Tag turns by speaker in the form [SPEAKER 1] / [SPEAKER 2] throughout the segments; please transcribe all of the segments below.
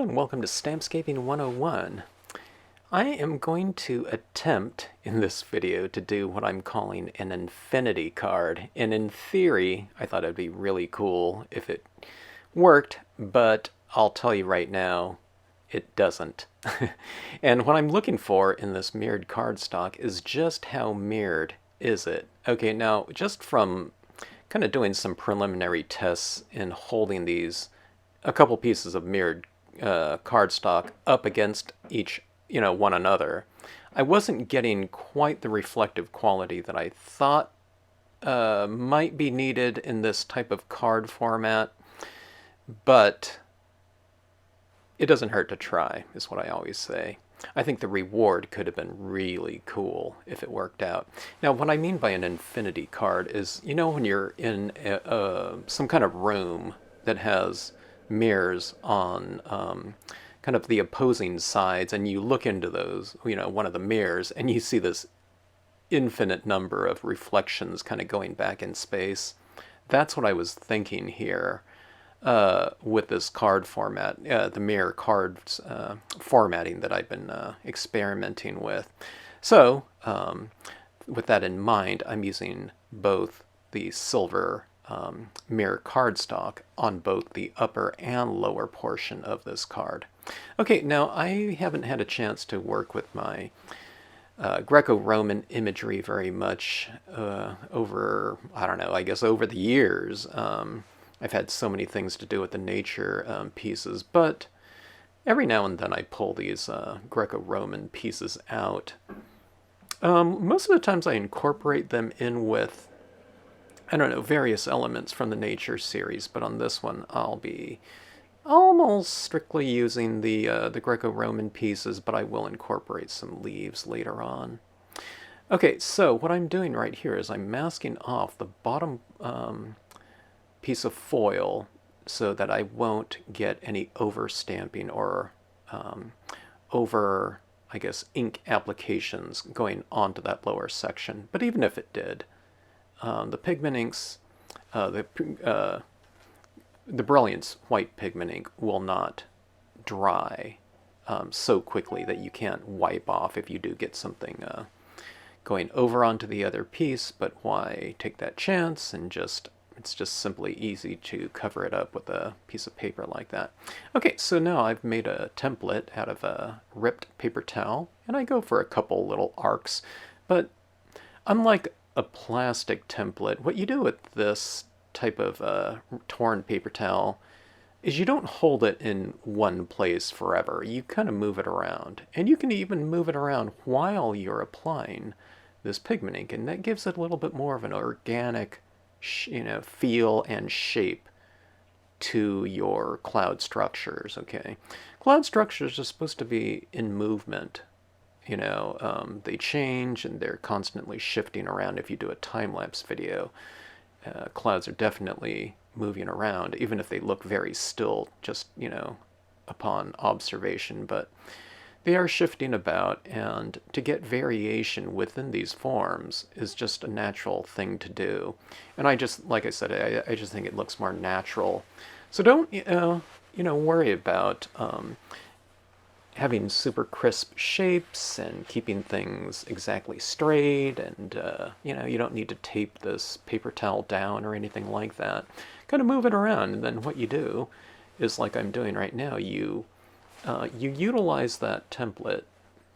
[SPEAKER 1] and welcome to Stampscaping 101. I am going to attempt in this video to do what I'm calling an infinity card. And in theory, I thought it'd be really cool if it worked, but I'll tell you right now, it doesn't. And what I'm looking for in this mirrored cardstock is just how mirrored is it? Okay, now just from kind of doing some preliminary tests in holding these a couple pieces of mirrored cardstock up against one another, I wasn't getting quite the reflective quality that I thought might be needed in this type of card format, but it doesn't hurt to try, is what I always say. I think the reward could have been really cool if it worked out. Now, what I mean by an infinity card is, when you're in some kind of room that has mirrors on kind of the opposing sides, and you look into those, one of the mirrors, and you see this infinite number of reflections kind of going back in space. That's what I was thinking here with this card format, the mirror cards formatting that I've been experimenting with. So, with that in mind, I'm using both the silver mirror cardstock on both the upper and lower portion of this card. Okay, now I haven't had a chance to work with my Greco-Roman imagery very much over, I don't know, I guess over the years. I've had so many things to do with the nature pieces, but every now and then I pull these Greco-Roman pieces out. Most of the times I incorporate them in with, I don't know, various elements from the nature series, but on this one I'll be almost strictly using the Greco-Roman pieces, but I will incorporate some leaves later on. Okay, so what I'm doing right here is I'm masking off the bottom piece of foil so that I won't get any overstamping or over, I guess, ink applications going onto that lower section. But even if it did, the pigment inks, the Brilliance white pigment ink will not dry so quickly that you can't wipe off if you do get something going over onto the other piece. But why take that chance and it's just simply easy to cover it up with a piece of paper like that. Okay, so now I've made a template out of a ripped paper towel, and I go for a couple little arcs. But unlike a plastic template, what you do with this type of torn paper towel is you don't hold it in one place forever. You kind of move it around, and you can even move it around while you're applying this pigment ink, and that gives it a little bit more of an organic feel and shape to your cloud structures. Okay, cloud structures are supposed to be in movement. They change and they're constantly shifting around. If you do a time-lapse video, clouds are definitely moving around, even if they look very still just upon observation, but they are shifting about, and to get variation within these forms is just a natural thing to do. And I just, like I said, I just think it looks more natural. So don't, worry about having super crisp shapes and keeping things exactly straight, and, you don't need to tape this paper towel down or anything like that. Kind of move it around, and then what you do is, like I'm doing right now, you utilize that template,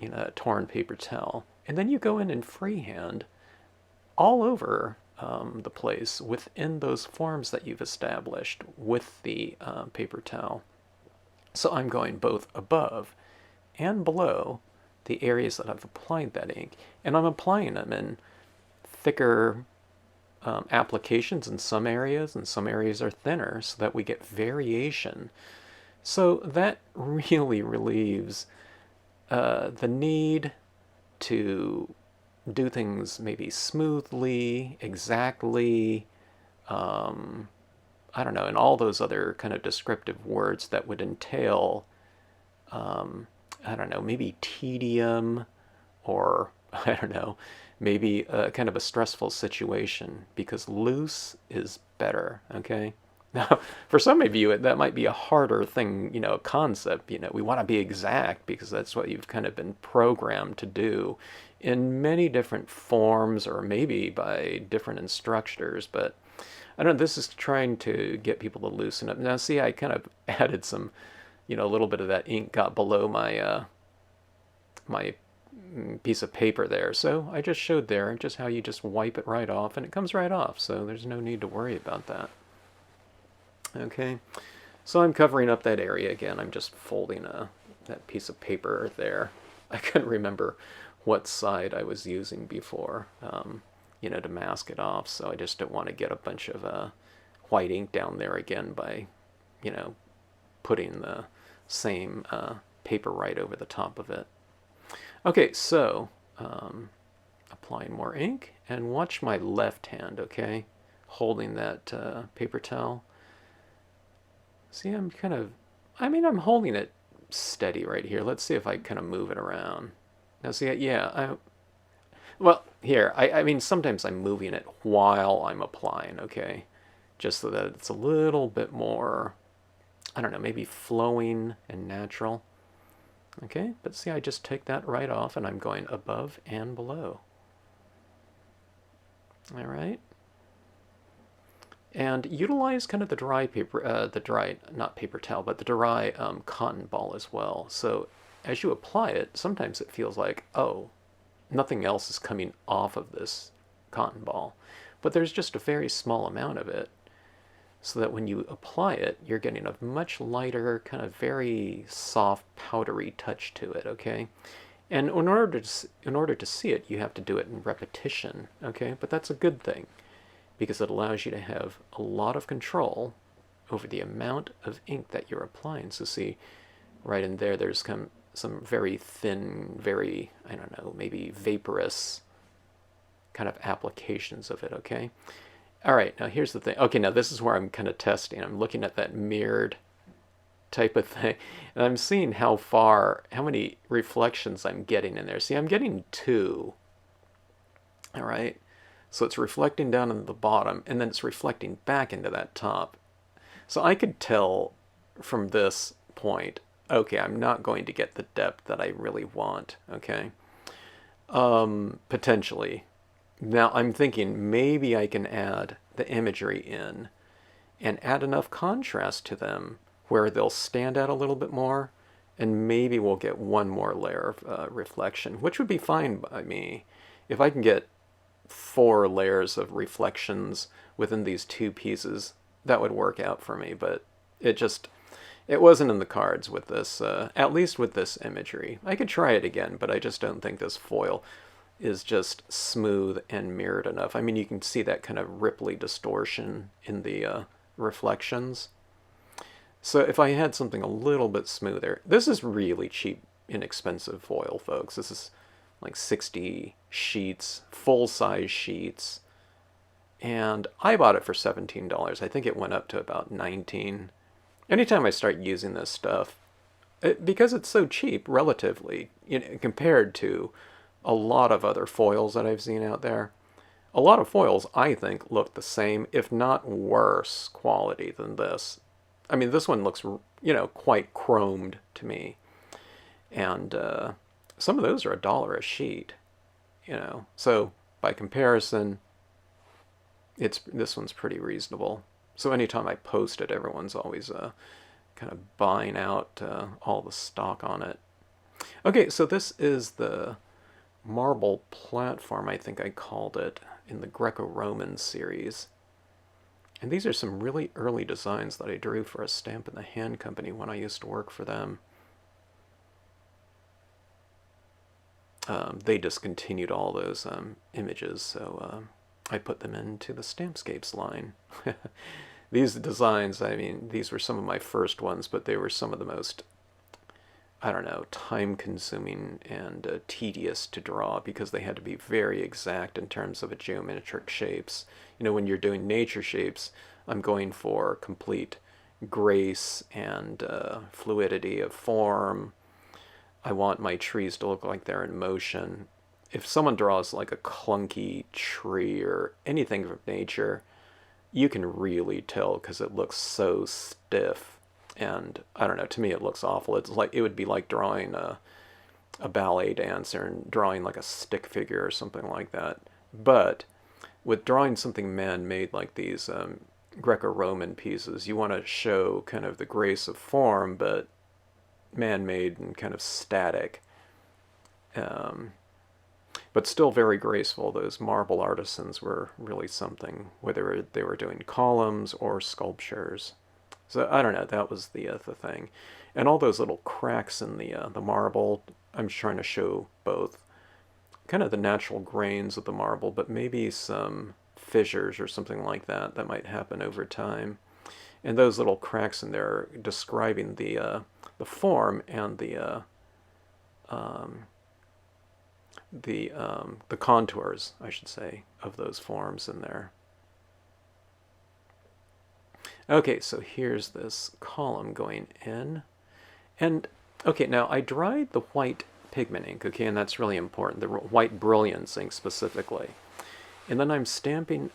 [SPEAKER 1] that torn paper towel, and then you go in and freehand all over the place within those forms that you've established with the paper towel. So I'm going both above and below the areas that I've applied that ink, and I'm applying them in thicker applications in some areas, and some areas are thinner, so that we get variation. So that really relieves the need to do things maybe smoothly, exactly, I don't know, and all those other kind of descriptive words that would entail, I don't know, maybe tedium, or, I don't know, maybe kind of a stressful situation, because loose is better, okay? Now, for some of you, that might be a harder thing, concept. We want to be exact because that's what you've kind of been programmed to do in many different forms or maybe by different instructors. But I don't know, this is trying to get people to loosen up. Now, see, I kind of added some, a little bit of that ink got below my piece of paper there. So I just showed there just how you just wipe it right off and it comes right off. So there's no need to worry about that. Okay, so I'm covering up that area again. I'm just folding that piece of paper there. I couldn't remember what side I was using before, to mask it off. So I just don't want to get a bunch of white ink down there again by, putting the same paper right over the top of it. Okay, so applying more ink, and watch my left hand, okay? Holding that paper towel. See, I'm holding it steady right here. Let's see if I kind of move it around. Now, see, yeah, well, here, I mean, sometimes I'm moving it while I'm applying, okay? Just so that it's a little bit more, I don't know, maybe flowing and natural. Okay, but see, I just take that right off and I'm going above and below. All right. And utilize kind of the dry paper, not paper towel, but the dry cotton ball as well. So as you apply it, sometimes it feels like, oh, nothing else is coming off of this cotton ball. But there's just a very small amount of it. So that when you apply it, you're getting a much lighter, kind of very soft, powdery touch to it, okay? And in order to see it, you have to do it in repetition, okay? But that's a good thing, because it allows you to have a lot of control over the amount of ink that you're applying. So see, right in there, there's some very thin, very, I don't know, maybe vaporous kind of applications of it, okay? All right, now here's the thing. Okay, now this is where I'm kind of testing. I'm looking at that mirrored type of thing, and I'm seeing how many reflections I'm getting in there. See, I'm getting 2. All right, so it's reflecting down in the bottom, and then it's reflecting back into that top. So I could tell from this point, okay, I'm not going to get the depth that I really want, okay? Potentially. Now I'm thinking maybe I can add the imagery in and add enough contrast to them where they'll stand out a little bit more, and maybe we'll get one more layer of reflection, which would be fine by me. If I can get 4 layers of reflections within these 2 pieces, that would work out for me, but it wasn't in the cards with this, at least with this imagery. I could try it again, but I just don't think this foil is just smooth and mirrored enough. I mean, you can see that kind of ripply distortion in the reflections. So if I had something a little bit smoother, this is really cheap, inexpensive foil, folks. This is like 60 sheets, full-size sheets, and I bought it for $17. I think it went up to about $19. Anytime I start using this stuff, because it's so cheap relatively, compared to a lot of other foils that I've seen out there. A lot of foils, I think, look the same, if not worse quality than this. I mean, this one looks, quite chromed to me. And some of those are $1 a sheet, So by comparison, this one's pretty reasonable. So anytime I post it, everyone's always kind of buying out all the stock on it. Okay, so this is the marble platform, I think I called it, in the Greco-Roman series. And these are some really early designs that I drew for a Stamp in the Hand company when I used to work for them. They discontinued all those images, so I put them into the Stampscapes line. These designs, I mean, these were some of my first ones, but they were some of the most, I don't know, time-consuming and tedious to draw because they had to be very exact in terms of geometric shapes. When you're doing nature shapes, I'm going for complete grace and fluidity of form. I want my trees to look like they're in motion. If someone draws like a clunky tree or anything from nature, you can really tell because it looks so stiff. And I don't know, to me it looks awful. It's like it would be like drawing a ballet dancer and drawing like a stick figure or something like that. But with drawing something man-made like these Greco-Roman pieces, you want to show kind of the grace of form, but man-made and kind of static. Um, but still very graceful. Those marble artisans were really something, whether they were doing columns or sculptures. So I don't know. That was the thing, and all those little cracks in the marble. I'm trying to show both kind of the natural grains of the marble, but maybe some fissures or something like that that might happen over time. And those little cracks in there describing the form and um, the contours, I should say, of those forms in there. Okay, so here's this column going in. And, okay, now I dried the white pigment ink, okay, and that's really important, the white brilliance ink specifically. And then I'm stamping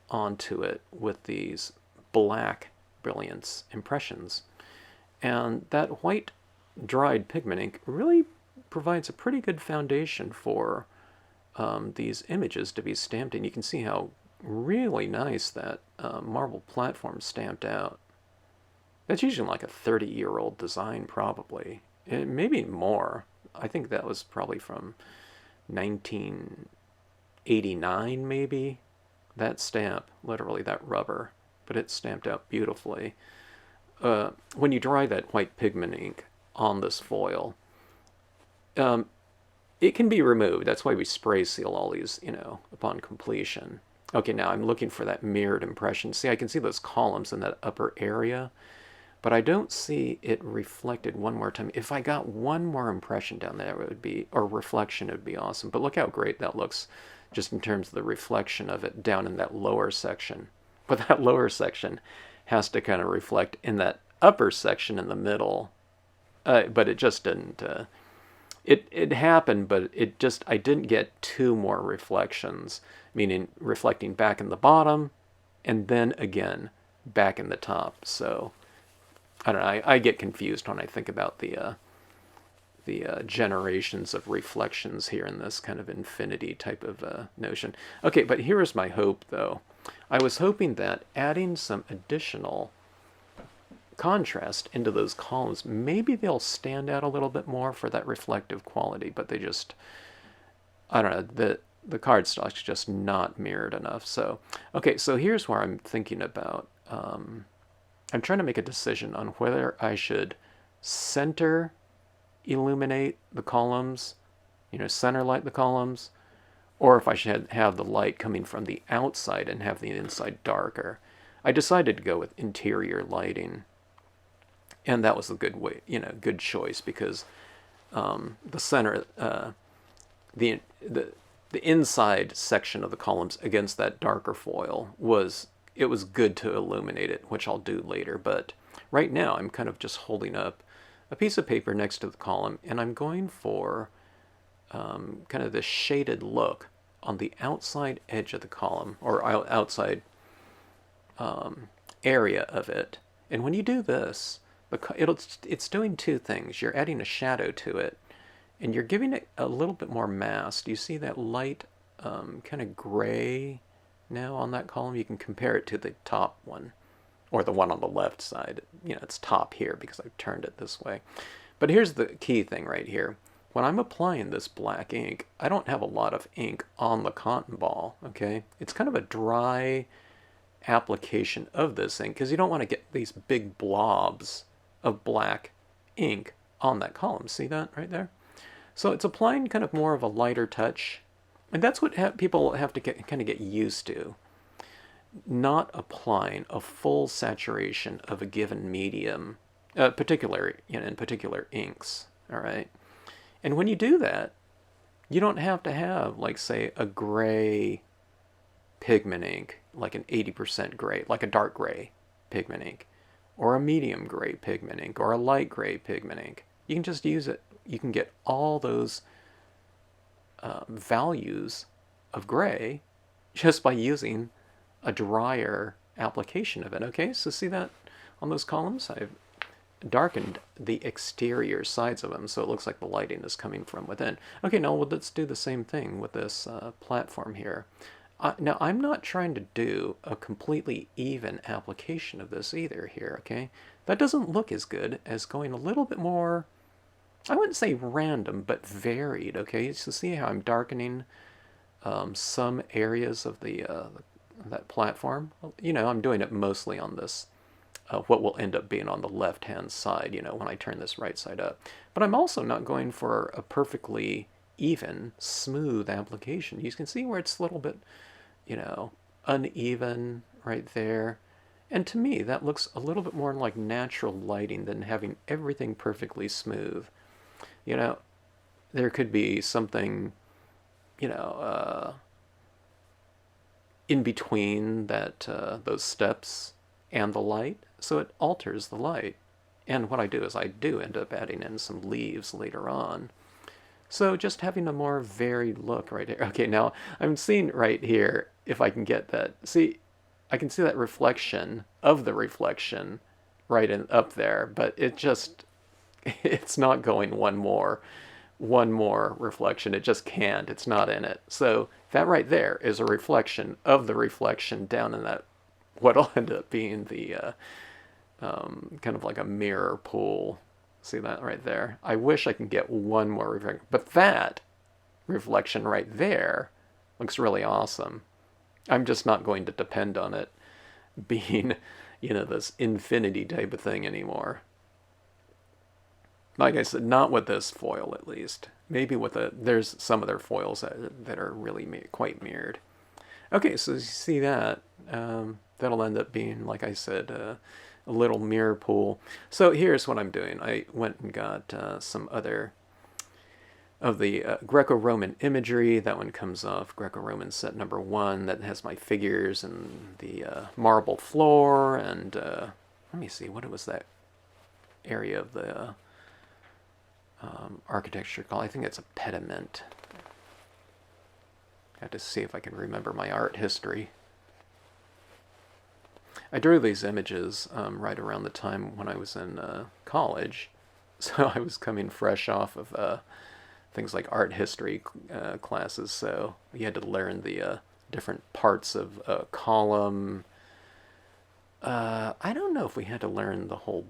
[SPEAKER 1] onto it with these black brilliance impressions. And that white dried pigment ink really provides a pretty good foundation for these images to be stamped in. You can see how really nice that marble platform stamped out. That's usually like a 30-year-old design, probably. Maybe more. I think that was probably from 1989, maybe. That stamp, literally that rubber, but it's stamped out beautifully. When you dry that white pigment ink on this foil, it can be removed. That's why we spray seal all these, upon completion. Okay, now I'm looking for that mirrored impression. See, I can see those columns in that upper area, but I don't see it reflected one more time. If I got one more impression down there, it would be, or reflection, it would be awesome. But look how great that looks just in terms of the reflection of it down in that lower section. But that lower section has to kind of reflect in that upper section in the middle. But it just didn't. It happened, but I didn't get two more reflections, meaning reflecting back in the bottom and then again back in the top. So I don't know. I get confused when I think about the generations of reflections here in this kind of infinity type of notion. Okay, but here's my hope, though. I was hoping that adding some additional contrast into those columns, maybe they'll stand out a little bit more for that reflective quality, but they just, I don't know, the cardstock's just not mirrored enough. So, okay, so here's where I'm thinking about, I'm trying to make a decision on whether I should center illuminate the columns, center light the columns, or if I should have the light coming from the outside and have the inside darker. I decided to go with interior lighting, and that was a good way, good choice, because the center, the inside section of the columns against that darker foil it was good to illuminate it, which I'll do later. But right now I'm kind of just holding up a piece of paper next to the column, and I'm going for kind of this shaded look on the outside edge of the column, or outside area of it. And when you do this, it's doing two things. You're adding a shadow to it, and you're giving it a little bit more mass. Do you see that light kind of gray now on that column? You can compare it to the top one, or the one on the left side. It's top here because I've turned it this way. But here's the key thing right here. When I'm applying this black ink, I don't have a lot of ink on the cotton ball, okay? It's kind of a dry application of this ink because you don't want to get these big blobs of black ink on that column. See that right there? So it's applying kind of more of a lighter touch, and that's what people have to kind of get used to. Not applying a full saturation of a given medium, in particular inks, all right? And when you do that, you don't have to have, like, say, a gray pigment ink, like an 80% gray, like a dark gray pigment ink, or a medium gray pigment ink, or a light gray pigment ink. You can just use it. You can get all those values of gray just by using a drier application of it. Okay, so see that on those columns? I've darkened the exterior sides of them so it looks like the lighting is coming from within. Okay, now let's do the same thing with this platform here. Now I'm not trying to do a completely even application of this either here, okay? That doesn't look as good as going a little bit more, I wouldn't say random, but varied, okay? So see how I'm darkening some areas of that platform? You know, I'm doing it mostly on this what will end up being on the left-hand side, you know, when I turn this right side up. But I'm also not going for a perfectly even, smooth application. You can see where it's a little bit, you know, uneven right there. And to me, that looks a little bit more like natural lighting than having everything perfectly smooth. You know, there could be something, you know, in between that those steps and the light, so it alters the light. And what I do is I do end up adding in some leaves later on. So just having a more varied look right here. Okay, now I'm seeing right here, if I can get that. See, I can see that reflection of the reflection right up there, but it just, it's not going one more reflection. It just can't. It's not in it. So that right there is a reflection of the reflection down in that, what'll end up being the kind of like a mirror pool. See that right there? I wish I can get one more reflection, but that reflection right there looks really awesome. I'm just not going to depend on it being, you know, this infinity type of thing anymore. Like I said, not with this foil at least. Maybe with there's some other foils that are really quite mirrored. Okay, so you see that. That'll end up being, like I said, a little mirror pool. So here's what I'm doing. I went and got some other of the Greco-Roman imagery. That one comes off Greco-Roman set number 1. That has my figures and the marble floor. And let me see, what was that area of the architecture called? I think it's a pediment. I have to see if I can remember my art history. I drew these images right around the time when I was in college, so I was coming fresh off of things like art history classes, so you had to learn the different parts of a column. I don't know if we had to learn the whole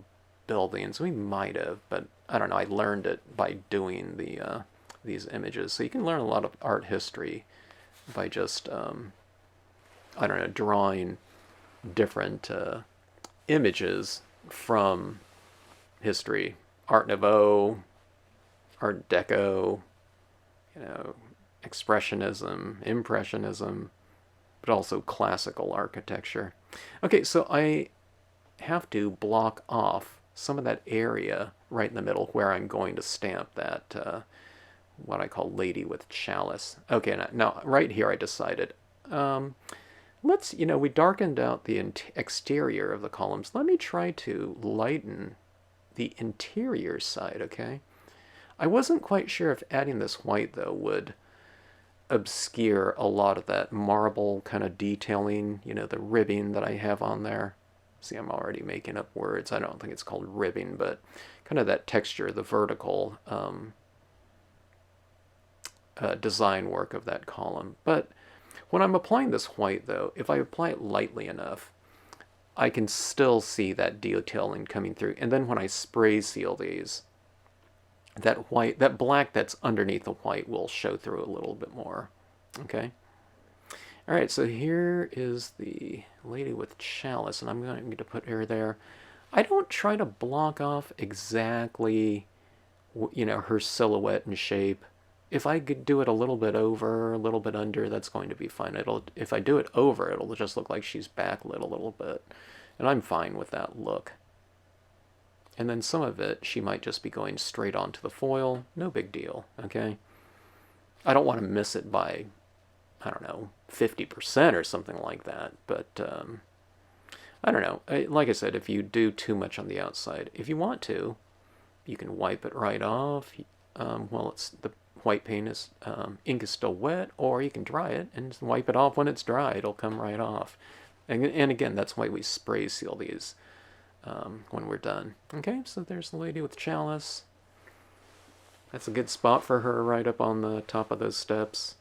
[SPEAKER 1] buildings. We might have, but I don't know. I learned it by doing these images. So you can learn a lot of art history by just, I don't know, drawing different images from history. Art Nouveau, Art Deco, you know, Expressionism, Impressionism, but also classical architecture. Okay, so I have to block off some of that area right in the middle where I'm going to stamp that, what I call Lady with Chalice. Okay, now right here I decided, let's, you know, we darkened out the exterior of the columns. Let me try to lighten the interior side, okay? I wasn't quite sure if adding this white, though, would obscure a lot of that marble kind of detailing, you know, the ribbing that I have on there. See, I'm already making up words. I don't think it's called ribbing, but kind of that texture, the vertical design work of that column. But when I'm applying this white, though, if I apply it lightly enough, I can still see that detailing coming through. And then when I spray seal these, that white, that black that's underneath the white will show through a little bit more. Okay? All right, so here is the Lady with Chalice, and I'm going to put her there. I don't try to block off exactly, you know, her silhouette and shape. If I could do it a little bit over, a little bit under, that's going to be fine. If I do it over, it'll just look like she's backlit a little bit. And I'm fine with that look. And then some of it, she might just be going straight onto the foil. No big deal, okay? I don't want to miss it by, I don't know, 50% or something like that. But, I don't know. Like I said, if you do too much on the outside, if you want to, you can wipe it right off. Well, the white paint is, ink is still wet, or you can dry it and wipe it off when it's dry. It'll come right off. And again, that's why we spray seal these when we're done. Okay, so there's the lady with Chalice. That's a good spot for her, right up on the top of those steps.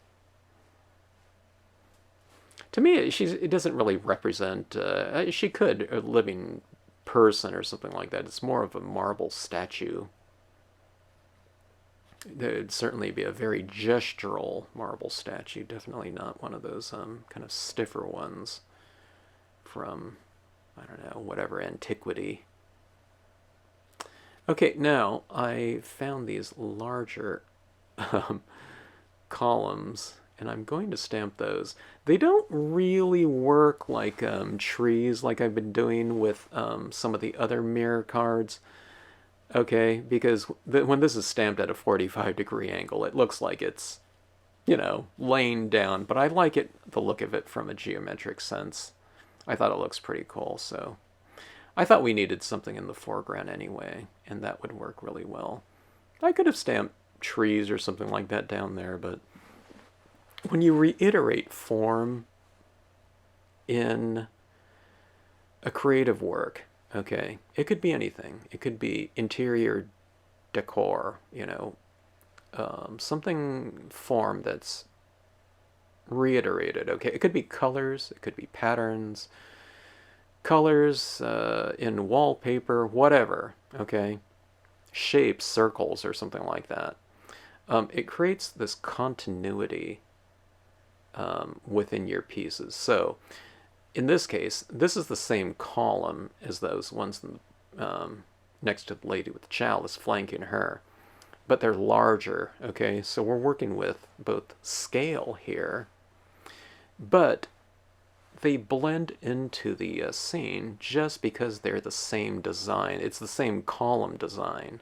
[SPEAKER 1] To me, it doesn't really represent. She could a living person or something like that. It's more of a marble statue. It'd certainly be a very gestural marble statue. Definitely not one of those kind of stiffer ones from, I don't know, whatever antiquity. Okay, now I found these larger columns, and I'm going to stamp those. They don't really work like trees like I've been doing with some of the other mirror cards. Okay, because when this is stamped at a 45-degree angle, it looks like it's, laying down, but I like the look of it from a geometric sense. I thought it looks pretty cool, so I thought we needed something in the foreground anyway, and that would work really well. I could have stamped trees or something like that down there, but when you reiterate form in a creative work, okay, it could be anything. It could be interior decor, something form that's reiterated, okay? It could be colors, it could be patterns, colors in wallpaper, whatever, okay? Shapes, circles, or something like that. It creates this continuity within your pieces. So, in this case, this is the same column as those ones next to the lady with the chalice flanking her, but they're larger, okay? So we're working with both scale here, but they blend into the scene just because they're the same design. It's the same column design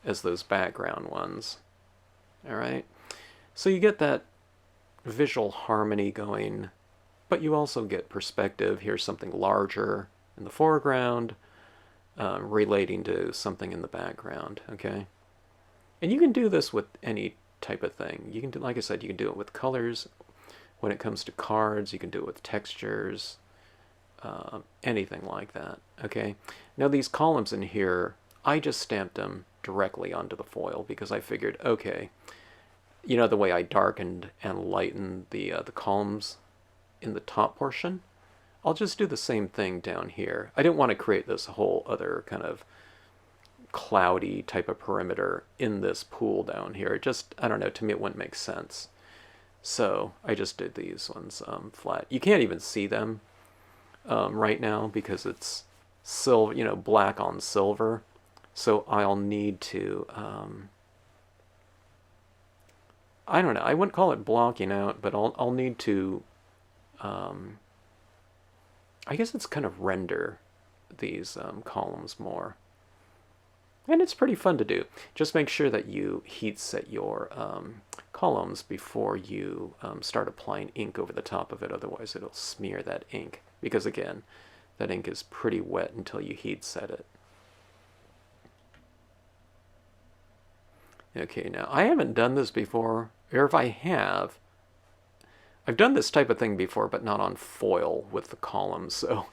[SPEAKER 1] as those background ones, all right? So you get that visual harmony going, but you also get perspective. Here's something larger in the foreground relating to something in the background, okay? And you can do this with any type of thing. You can do, like I said, you can do it with colors. When it comes to cards, you can do it with textures, anything like that, okay? Now these columns in here, I just stamped them directly onto the foil because I figured, okay, the way I darkened and lightened the columns in the top portion, I'll just do the same thing down here. I didn't want to create this whole other kind of cloudy type of perimeter in this pool down here. It just, I don't know, to me it wouldn't make sense. So I just did these ones flat. You can't even see them right now because it's silver, black on silver. So I'll need to, I don't know, I wouldn't call it blocking out, but I'll need to, I guess it's kind of render these columns more. And it's pretty fun to do. Just make sure that you heat set your columns before you start applying ink over the top of it. Otherwise, it'll smear that ink. Because again, that ink is pretty wet until you heat set it. Okay, now I haven't done this before, or if I have, I've done this type of thing before, but not on foil with the columns, so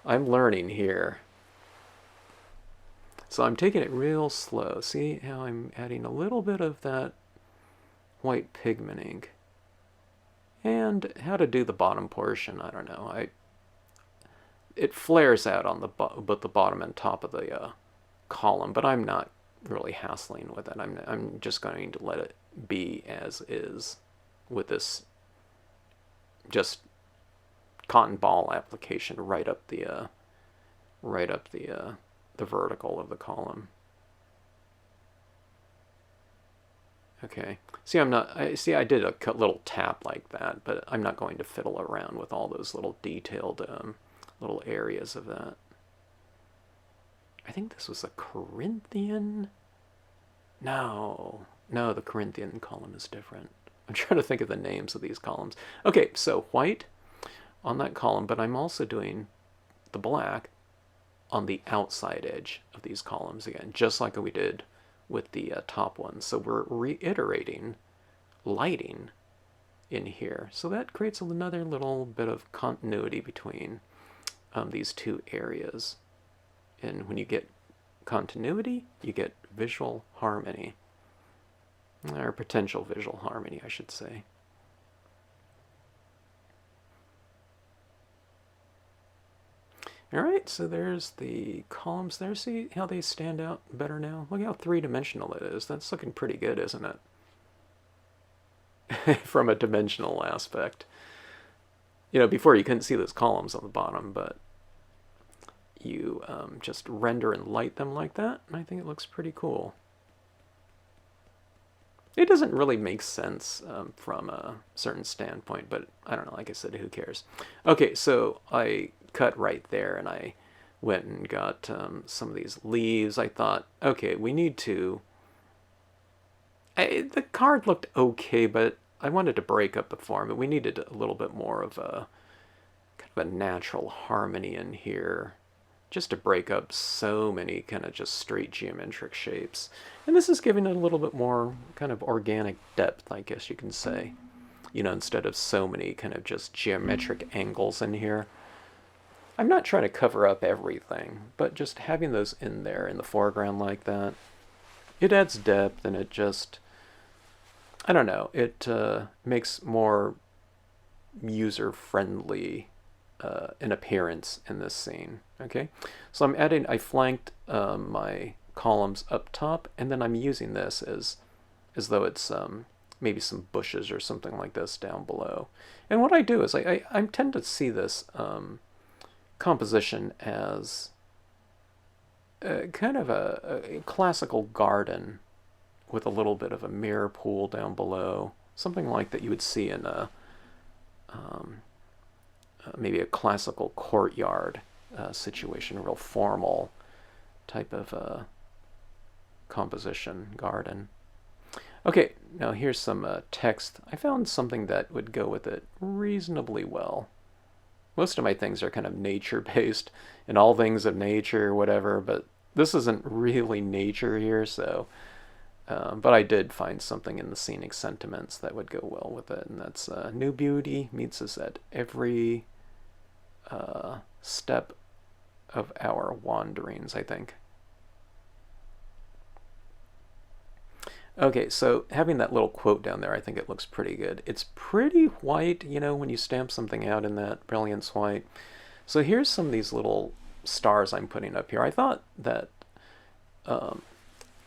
[SPEAKER 1] I'm learning here. So I'm taking it real slow. See how I'm adding a little bit of that white pigment ink. And how to do the bottom portion, I don't know. It flares out on both the bottom and top of the column, but I'm not really hassling with it. I'm just going to let it be as is with this just cotton ball application right up the vertical of the column. Okay. See, I did a little tap like that, but I'm not going to fiddle around with all those little detailed little areas of that. I think this was a Corinthian. No, the Corinthian column is different. I'm trying to think of the names of these columns. Okay, so white on that column, but I'm also doing the black on the outside edge of these columns again, just like we did with the top ones. So we're reiterating lighting in here. So that creates another little bit of continuity between these two areas. And when you get continuity, you get visual harmony. Or potential visual harmony, I should say. Alright, so there's the columns there. See how they stand out better now? Look how three-dimensional it is. That's looking pretty good, isn't it? From a dimensional aspect. You know, before you couldn't see those columns on the bottom, but you just render and light them like that, and I think it looks pretty cool. It doesn't really make sense from a certain standpoint, but I don't know, like I said, who cares? Okay, so I cut right there, and I went and got some of these leaves. I thought, okay, we need to... the card looked okay, but I wanted to break up the form, and we needed a little bit more of a kind of a natural harmony in here, just to break up so many kind of just straight geometric shapes. And this is giving it a little bit more kind of organic depth, I guess you can say. You know, instead of so many kind of just geometric angles in here. I'm not trying to cover up everything, but just having those in there in the foreground like that, it adds depth, and it just, I don't know, it makes more user-friendly an appearance in this scene. Okay, so I flanked my columns up top, and then I'm using this as though it's maybe some bushes or something like this down below. And what I do is I tend to see this composition as kind of a classical garden with a little bit of a mirror pool down below, something like that you would see in a maybe a classical courtyard situation, a real formal type of composition garden. Okay, now here's some text. I found something that would go with it reasonably well. Most of my things are kind of nature-based, and all things of nature or whatever, but this isn't really nature here, so... but I did find something in the scenic sentiments that would go well with it, and that's new beauty meets us at every step of our wanderings, I think. Okay, so having that little quote down there, I think it looks pretty good. It's pretty white, you know, when you stamp something out in that brilliance white. So here's some of these little stars I'm putting up here. I thought that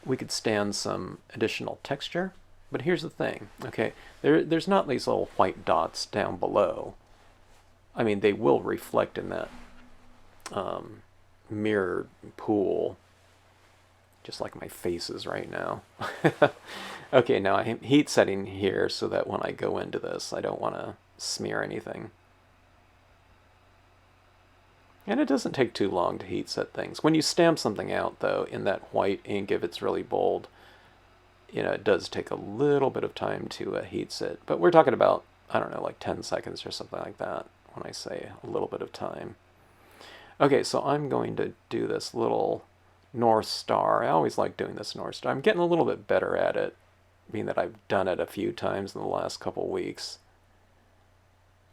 [SPEAKER 1] we could stand some additional texture, but here's the thing, okay? There's not these little white dots down below. I mean, they will reflect in that mirror pool, just like my face is right now. Okay, now I'm heat setting here so that when I go into this, I don't want to smear anything. And it doesn't take too long to heat set things. When you stamp something out, though, in that white ink, if it's really bold, you know, it does take a little bit of time to heat set. But we're talking about, I don't know, like 10 seconds or something like that when I say a little bit of time. Okay, so I'm going to do this little North Star. I always like doing this North Star. I'm getting a little bit better at it, being that I've done it a few times in the last couple weeks.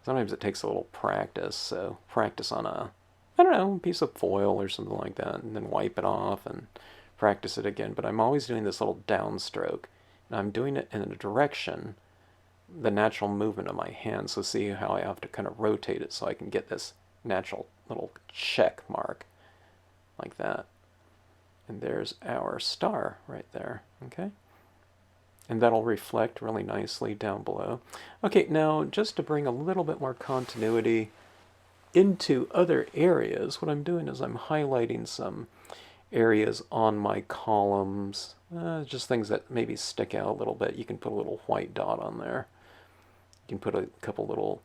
[SPEAKER 1] Sometimes it takes a little practice, so practice on a, I don't know, a piece of foil or something like that, and then wipe it off and practice it again. But I'm always doing this little downstroke, and I'm doing it in a direction, the natural movement of my hand. So see how I have to kind of rotate it so I can get this natural little check mark like that. And there's our star right there, okay? And that'll reflect really nicely down below. Okay, now just to bring a little bit more continuity into other areas, what I'm doing is I'm highlighting some areas on my columns, just things that maybe stick out a little bit. You can put a little white dot on there. You can put a couple little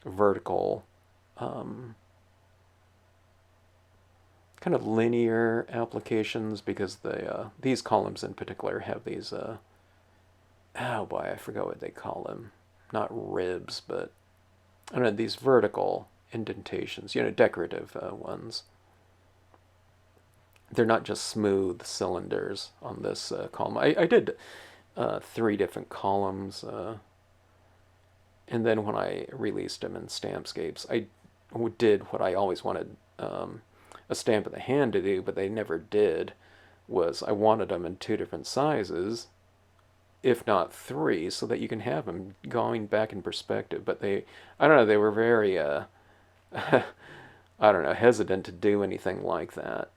[SPEAKER 1] vertical kind of linear applications, because these columns in particular have these, oh boy, I forgot what they call them. Not ribs, but I don't know, these vertical indentations, you know, decorative ones. They're not just smooth cylinders on this column. I did 3 different columns, and then when I released them in Stampscapes, I did what I always wanted a stamp of the hand to do, but they never did, was I wanted them in 2 different sizes, if not 3, so that you can have them going back in perspective. But I don't know, they were very, I don't know, hesitant to do anything like that.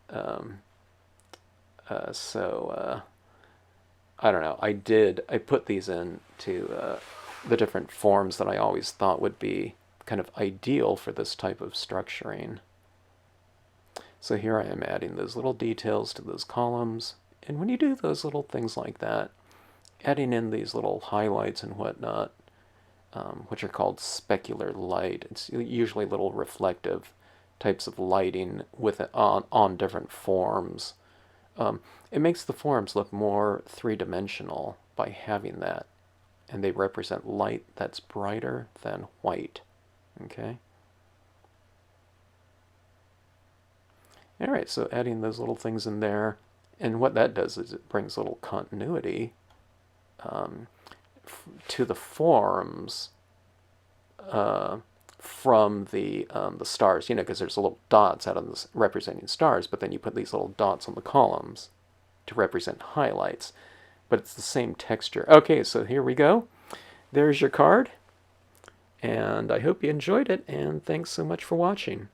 [SPEAKER 1] I don't know. I put these into the different forms that I always thought would be kind of ideal for this type of structuring. So here I am adding those little details to those columns. And when you do those little things like that, adding in these little highlights and whatnot, which are called specular light, it's usually little reflective types of lighting with it on different forms. It makes the forms look more three-dimensional by having that. And they represent light that's brighter than white. Okay? Alright, so adding those little things in there. And what that does is it brings a little continuity to the forms from the stars, because there's little dots out of this representing stars, but then you put these little dots on the columns to represent highlights. But it's the same texture. Okay, so here we go. There's your card. And I hope you enjoyed it, and thanks so much for watching.